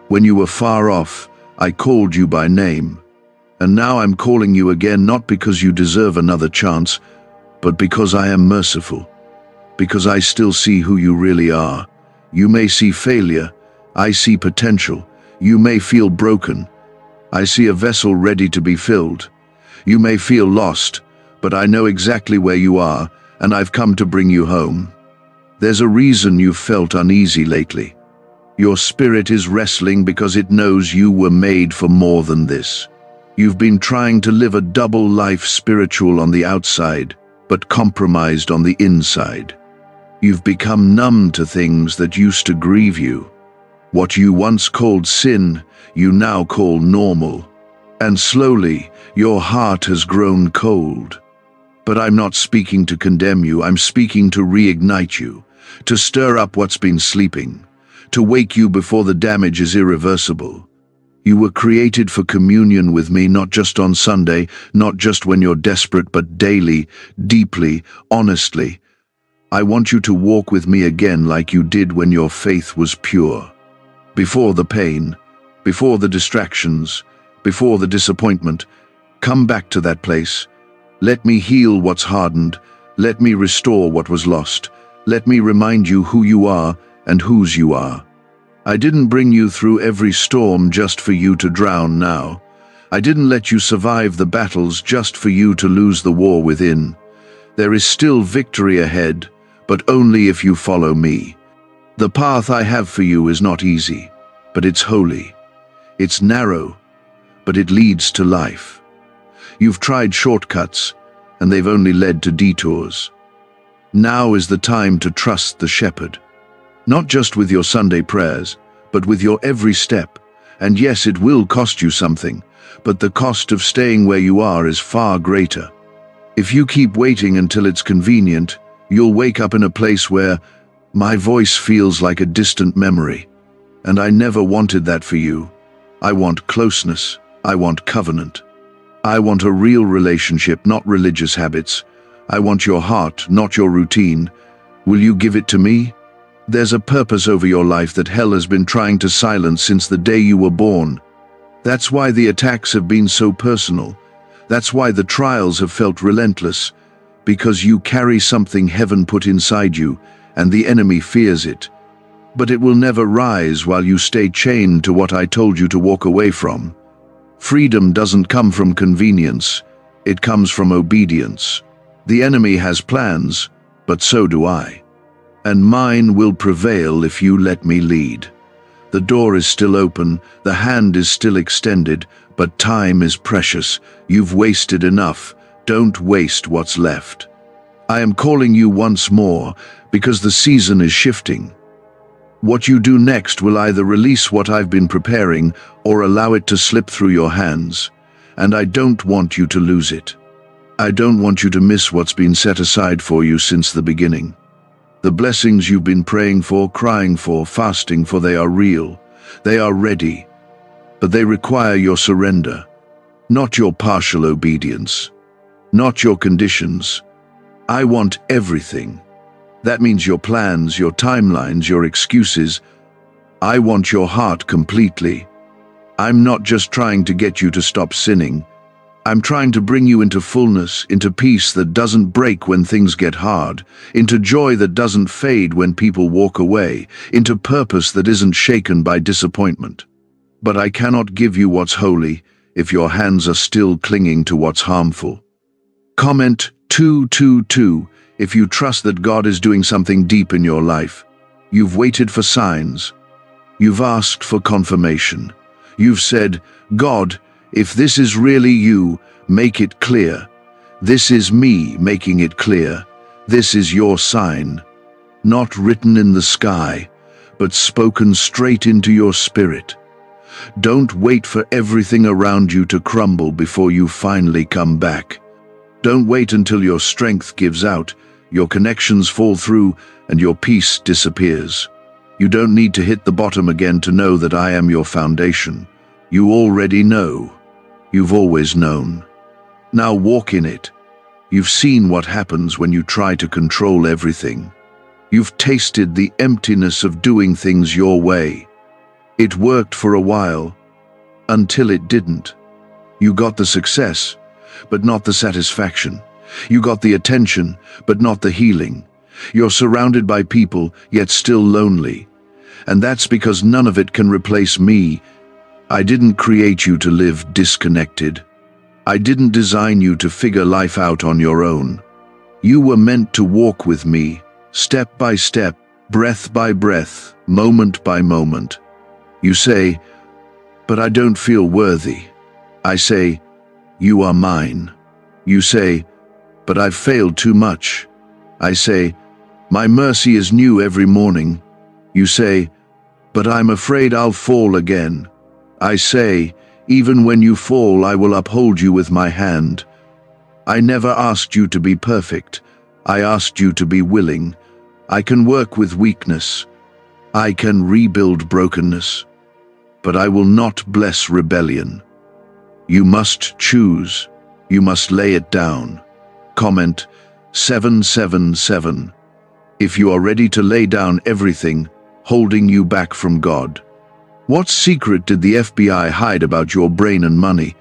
When you were far off, I called you by name. And now I'm calling you again, not because you deserve another chance, but because I am merciful. Because I still see who you really are. You may see failure. I see potential. You may feel broken. I see a vessel ready to be filled. You may feel lost, but I know exactly where you are, and I've come to bring you home. There's a reason you've felt uneasy lately. Your spirit is wrestling because it knows you were made for more than this. You've been trying to live a double life, spiritual on the outside, but compromised on the inside. You've become numb to things that used to grieve you. What you once called sin, you now call normal. And slowly, your heart has grown cold. But I'm not speaking to condemn you, I'm speaking to reignite you, to stir up what's been sleeping, to wake you before the damage is irreversible. You were created for communion with me, not just on Sunday, not just when you're desperate, but daily, deeply, honestly. I want you to walk with me again like you did when your faith was pure. Before the pain, before the distractions, before the disappointment, come back to that place. Let me heal what's hardened. Let me restore what was lost. Let me remind you who you are and whose you are. I didn't bring you through every storm just for you to drown now. I didn't let you survive the battles just for you to lose the war within. There is still victory ahead, but only if you follow me. The path I have for you is not easy, but it's holy. It's narrow, but it leads to life. You've tried shortcuts, and they've only led to detours. Now is the time to trust the shepherd. Not just with your Sunday prayers, but with your every step. And yes, it will cost you something, but the cost of staying where you are is far greater. If you keep waiting until it's convenient, you'll wake up in a place where my voice feels like a distant memory. And I never wanted that for you. I want closeness. I want covenant. I want a real relationship, not religious habits. I want your heart, not your routine. Will you give it to me? There's a purpose over your life that hell has been trying to silence since the day you were born. That's why the attacks have been so personal. That's why the trials have felt relentless. Because you carry something heaven put inside you, and the enemy fears it. But it will never rise while you stay chained to what I told you to walk away from. Freedom doesn't come from convenience. It comes from obedience. The enemy has plans, but so do I. And mine will prevail if you let me lead. The door is still open, the hand is still extended, but time is precious. You've wasted enough. Don't waste what's left. I am calling you once more because the season is shifting. What you do next will either release what I've been preparing or allow it to slip through your hands. And I don't want you to lose it. I don't want you to miss what's been set aside for you since the beginning. The blessings you've been praying for, crying for, fasting for, they are real. They are ready. But they require your surrender, not your partial obedience, not your conditions. I want everything. That means your plans, your timelines, your excuses. I want your heart completely. I'm not just trying to get you to stop sinning. I'm trying to bring you into fullness, into peace that doesn't break when things get hard, into joy that doesn't fade when people walk away, into purpose that isn't shaken by disappointment. But I cannot give you what's holy if your hands are still clinging to what's harmful. Comment 222 if you trust that God is doing something deep in your life. You've waited for signs. You've asked for confirmation. You've said, God, if this is really you, make it clear. This is me making it clear. This is your sign. Not written in the sky, but spoken straight into your spirit. Don't wait for everything around you to crumble before you finally come back. Don't wait until your strength gives out, your connections fall through, and your peace disappears. You don't need to hit the bottom again to know that I am your foundation. You already know. You've always known. Now walk in it. You've seen what happens when you try to control everything. You've tasted the emptiness of doing things your way. It worked for a while, until it didn't. You got the success, but not the satisfaction. You got the attention, but not the healing. You're surrounded by people, yet still lonely. And that's because none of it can replace me. I didn't create you to live disconnected. I didn't design you to figure life out on your own. You were meant to walk with me, step by step, breath by breath, moment by moment. You say, but I don't feel worthy. I say, you are mine. You say, but I've failed too much. I say, my mercy is new every morning. You say, but I'm afraid I'll fall again. I say, even when you fall, I will uphold you with my hand. I never asked you to be perfect. I asked you to be willing. I can work with weakness. I can rebuild brokenness. But I will not bless rebellion. You must choose. You must lay it down. Comment 777. If you are ready to lay down everything holding you back from God. What secret did the FBI hide about your brain and money?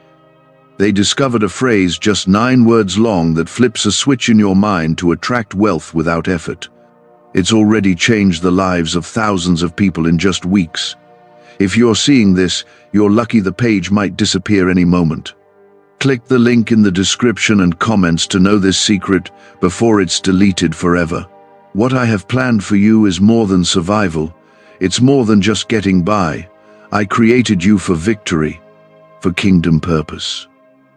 They discovered a phrase just 9 words long that flips a switch in your mind to attract wealth without effort. It's already changed the lives of thousands of people in just weeks. If you're seeing this, you're lucky. The page might disappear any moment. Click the link in the description and comments to know this secret before it's deleted forever. What I have planned for you is more than survival. It's more than just getting by. I created you for victory, for kingdom purpose.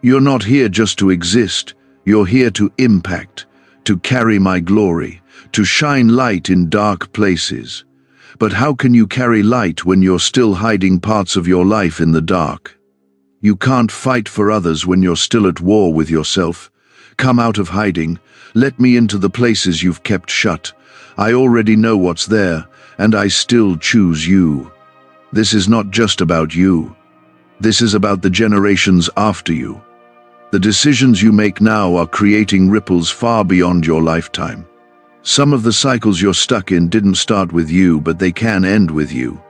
You're not here just to exist. You're here to impact, to carry my glory, to shine light in dark places. But how can you carry light when you're still hiding parts of your life in the dark? You can't fight for others when you're still at war with yourself. Come out of hiding. Let me into the places you've kept shut. I already know what's there, and I still choose you. This is not just about you. This is about the generations after you. The decisions you make now are creating ripples far beyond your lifetime. Some of the cycles you're stuck in didn't start with you, but they can end with you.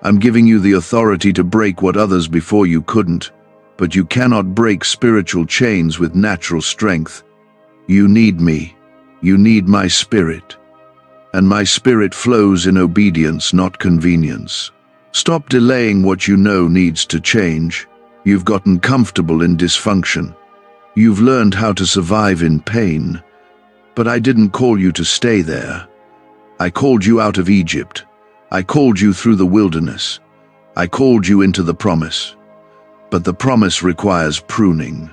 I'm giving you the authority to break what others before you couldn't, but you cannot break spiritual chains with natural strength. You need me. You need my spirit. And my spirit flows in obedience, not convenience. Stop delaying what you know needs to change. You've gotten comfortable in dysfunction. You've learned how to survive in pain. But I didn't call you to stay there. I called you out of Egypt. I called you through the wilderness. I called you into the promise. But the promise requires pruning.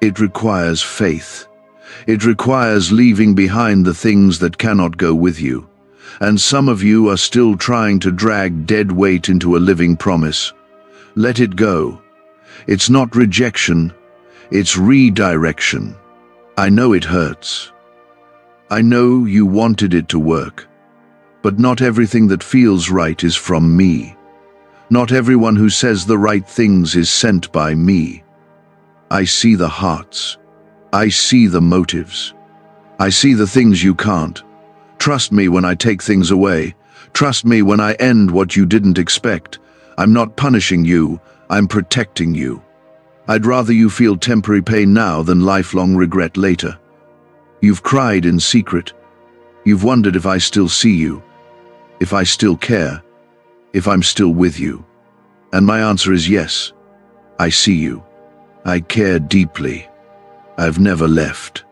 It requires faith. It requires leaving behind the things that cannot go with you. And some of you are still trying to drag dead weight into a living promise. Let it go. It's not rejection, it's redirection. I know it hurts. I know you wanted it to work. But not everything that feels right is from me. Not everyone who says the right things is sent by me. I see the hearts. I see the motives. I see the things you can't. Trust me when I take things away. Trust me when I end what you didn't expect. I'm not punishing you, I'm protecting you. I'd rather you feel temporary pain now than lifelong regret later. You've cried in secret. You've wondered if I still see you, if I still care, if I'm still with you. And my answer is yes. I see you. I care deeply. I've never left.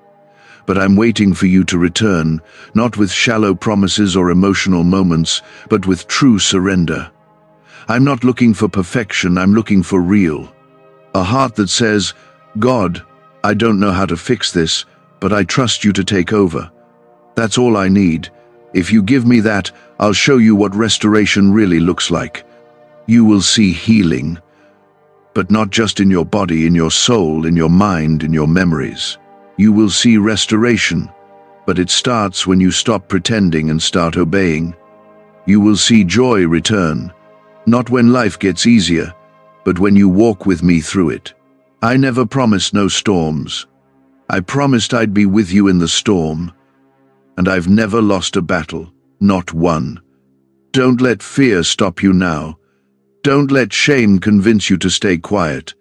But I'm waiting for you to return, not with shallow promises or emotional moments, but with true surrender. I'm not looking for perfection, I'm looking for real. A heart that says, God, I don't know how to fix this, but I trust you to take over. That's all I need. If you give me that, I'll show you what restoration really looks like. You will see healing, but not just in your body, in your soul, in your mind, in your memories. You will see restoration, but it starts when you stop pretending and start obeying. You will see joy return, not when life gets easier, but when you walk with me through it. I never promised no storms. I promised I'd be with you in the storm, and I've never lost a battle, not one. Don't let fear stop you now. Don't let shame convince you to stay quiet.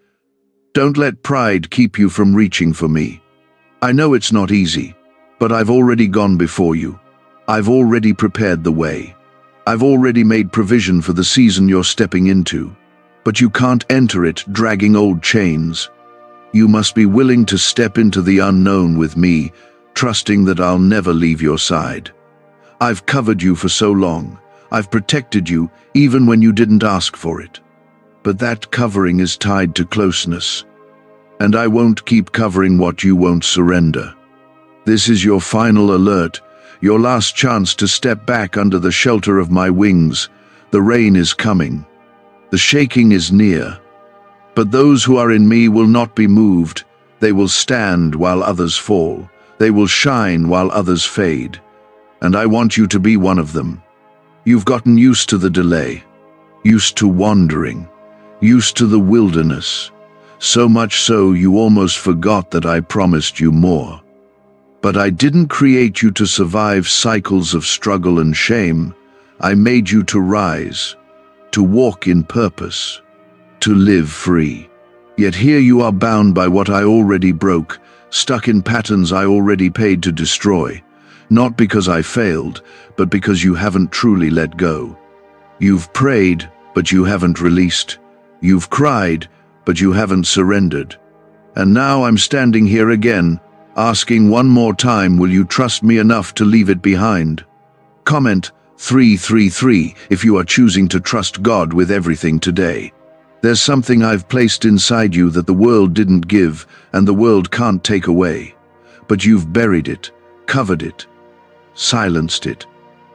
Don't let pride keep you from reaching for me. I know it's not easy, but I've already gone before you. I've already prepared the way. I've already made provision for the season you're stepping into. But you can't enter it dragging old chains. You must be willing to step into the unknown with me, trusting that I'll never leave your side. I've covered you for so long. I've protected you even when you didn't ask for it. But that covering is tied to closeness. And I won't keep covering what you won't surrender. This is your final alert, your last chance to step back under the shelter of my wings. The rain is coming. The shaking is near. But those who are in me will not be moved. They will stand while others fall. They will shine while others fade. And I want you to be one of them. You've gotten used to the delay, used to wandering, used to the wilderness, so much so you almost forgot that I promised you more. But I didn't create you to survive cycles of struggle and shame. I made you to rise, to walk in purpose, to live free. Yet here you are bound by what I already broke, stuck in patterns I already paid to destroy. Not because I failed, but because you haven't truly let go. You've prayed, but you haven't released. You've cried, but you haven't surrendered. And now I'm standing here again, asking one more time, will you trust me enough to leave it behind? Comment 333 if you are choosing to trust God with everything today. There's something I've placed inside you that the world didn't give and the world can't take away. But you've buried it, covered it, silenced it,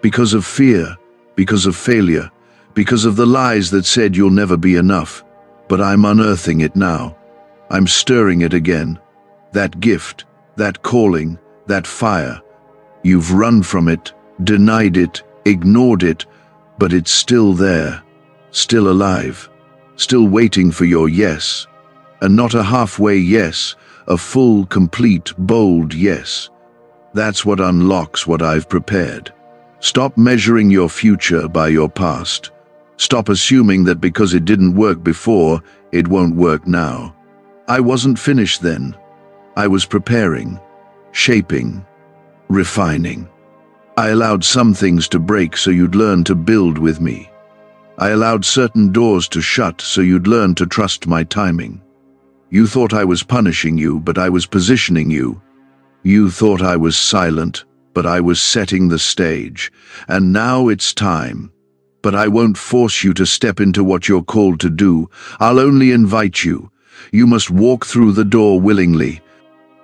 because of fear, because of failure, because of the lies that said you'll never be enough. But I'm unearthing it now. I'm stirring it again. That gift, that calling, that fire. You've run from it, denied it, ignored it, but it's still there, still alive, still waiting for your yes. And not a halfway yes, a full, complete, bold yes. That's what unlocks what I've prepared. Stop measuring your future by your past. Stop assuming that because it didn't work before, it won't work now. I wasn't finished then. I was preparing, shaping, refining. I allowed some things to break so you'd learn to build with me. I allowed certain doors to shut so you'd learn to trust my timing. You thought I was punishing you, but I was positioning you. You thought I was silent, but I was setting the stage. And now it's time. But I won't force you to step into what you're called to do. I'll only invite you. You must walk through the door willingly.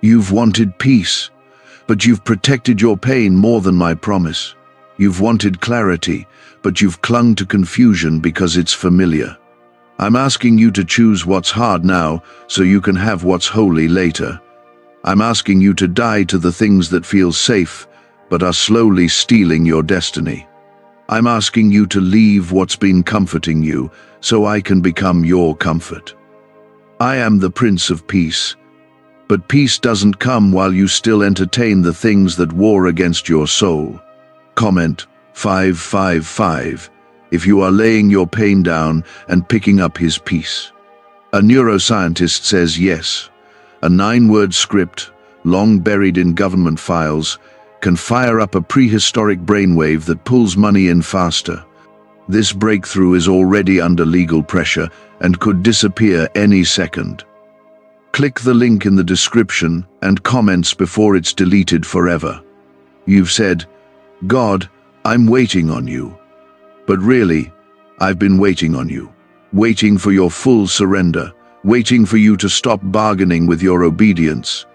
You've wanted peace, but you've protected your pain more than my promise. You've wanted clarity, but you've clung to confusion because it's familiar. I'm asking you to choose what's hard now so you can have what's holy later. I'm asking you to die to the things that feel safe but are slowly stealing your destiny. I'm asking you to leave what's been comforting you so I can become your comfort. I am the Prince of Peace, but peace doesn't come while you still entertain the things that war against your soul. Comment 555 if you are laying your pain down and picking up his peace. A neuroscientist says yes. A 9-word script, long buried in government files, can fire up a prehistoric brainwave that pulls money in faster. This breakthrough is already under legal pressure and could disappear any second. Click the link in the description and comments before it's deleted forever. You've said, "God, I'm waiting on you." But really, I've been waiting on you, waiting for your full surrender, waiting for you to stop bargaining with your obedience,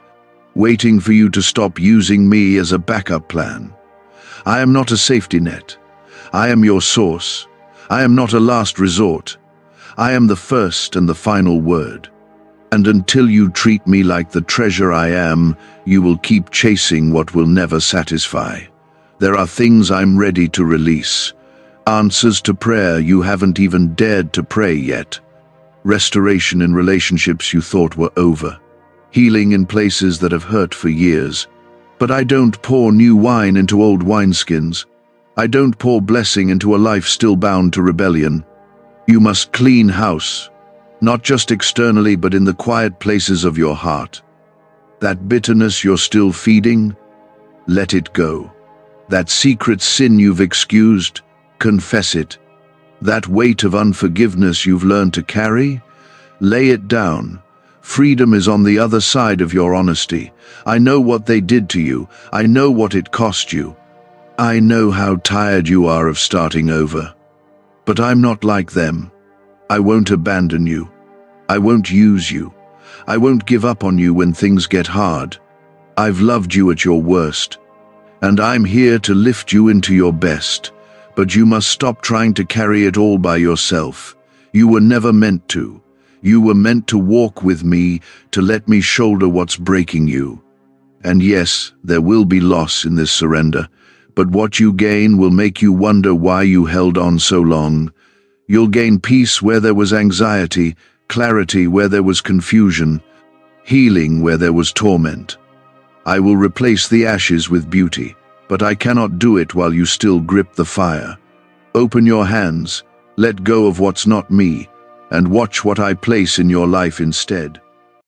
waiting for you to stop using me as a backup plan. I am not a safety net. I am your source. I am not a last resort. I am the first and the final word. And until you treat me like the treasure I am, you will keep chasing what will never satisfy. There are things I'm ready to release. Answers to prayer you haven't even dared to pray yet. Restoration in relationships you thought were over. Healing in places that have hurt for years. But I don't pour new wine into old wineskins. I don't pour blessing into a life still bound to rebellion. You must clean house, not just externally but in the quiet places of your heart. That bitterness you're still feeding, let it go. That secret sin you've excused, confess it. That weight of unforgiveness you've learned to carry, lay it down. Freedom is on the other side of your honesty. I know what they did to you. I know what it cost you. I know how tired you are of starting over. But I'm not like them. I won't abandon you. I won't use you. I won't give up on you when things get hard. I've loved you at your worst. And I'm here to lift you into your best. But you must stop trying to carry it all by yourself. You were never meant to. You were meant to walk with me, to let me shoulder what's breaking you. And yes, there will be loss in this surrender, but what you gain will make you wonder why you held on so long. You'll gain peace where there was anxiety, clarity where there was confusion, healing where there was torment. I will replace the ashes with beauty, but I cannot do it while you still grip the fire. Open your hands, let go of what's not me, and watch what I place in your life instead.